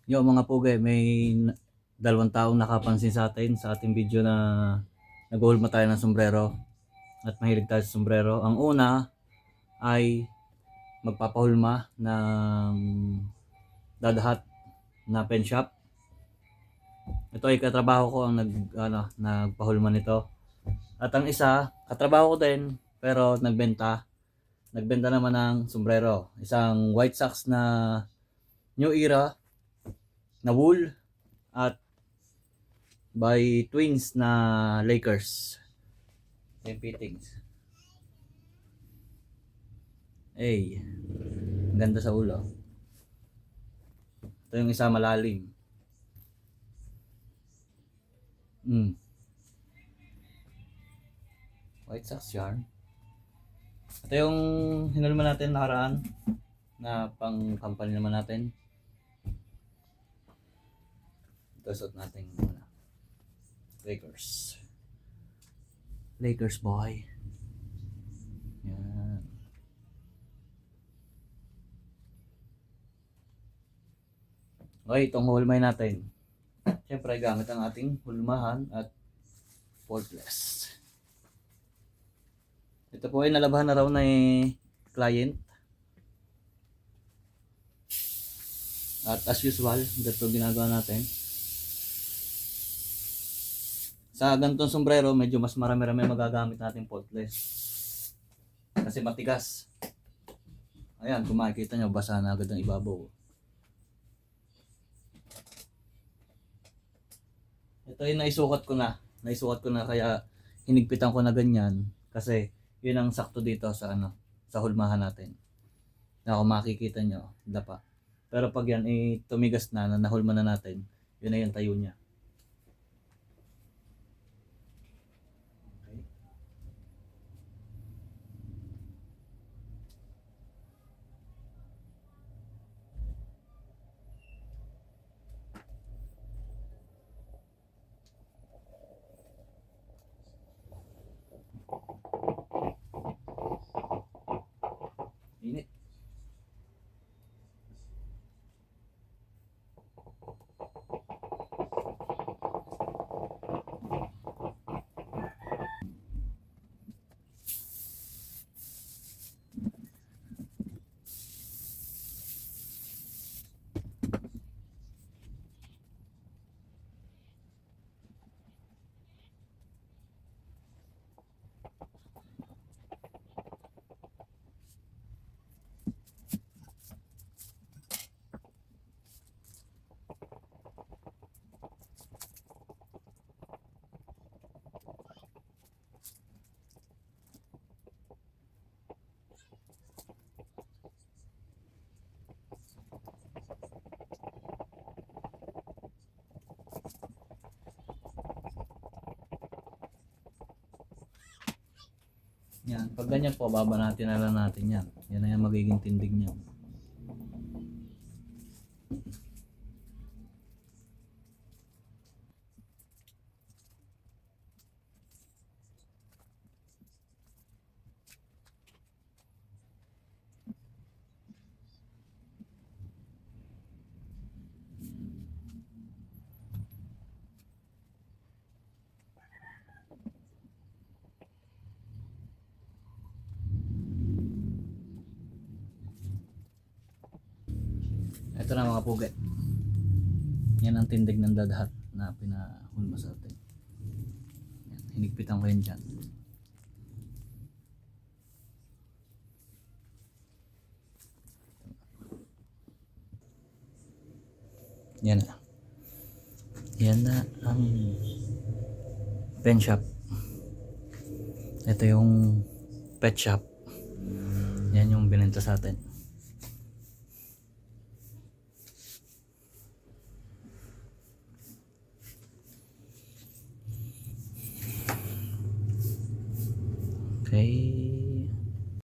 Yo mga pugay, may dalawang taong nakapansin sa atin sa ating video na nag-uhulma tayo ng sombrero at mahilig tayo sa sombrero. Ang una ay magpapahulma ng dadahat na pen shop. Ito ay katrabaho ko ang nagpahulma nito. At ang isa, katrabaho ko din pero nagbenta. Nagbenta naman ng sombrero. Isang white socks na New Era na wool at by Twins na Lakers. Yung fittings. Ay, ganda sa ulo. Ito yung isa malalim. White Sox yarn. Ito yung hinulma natin nakaraan na pang company naman natin. Ito suot natin Lakers. Lakers boy. Yan. Okay, itong hulmay natin. Siyempre gamit ang ating hulmahan at cordless. Ito po ay nalabahan na raw na client. At as usual, ganito ginagawa natin. Sa ganitong sombrero, medyo mas marami-rami magagamit natin cordless. Kasi matigas. Ayan, kung makikita nyo, basa na agad ang ibabaw. Ito ay naisukat ko na. Naisukat ko na kaya hinigpitan ko na ganyan. Kasi yun ang sakto dito sa sa hulmahan natin. Na kung makikita nyo, dapa. Pero pag yan tumigas na, nahulma na natin, yun na yung tayo niya. Init. Yan, pag ganyan po, babanatin na lang natin yan. Yan na yung magiging tindig niya. Ito na mga pugay. Yan ang tindig ng dadahat na pinahulma sa atin. Yan, hinigpitan ko yan dyan. Yan na. Yan na ang pen shop. Ito yung pet shop. Yan yung binenta sa atin. Okay.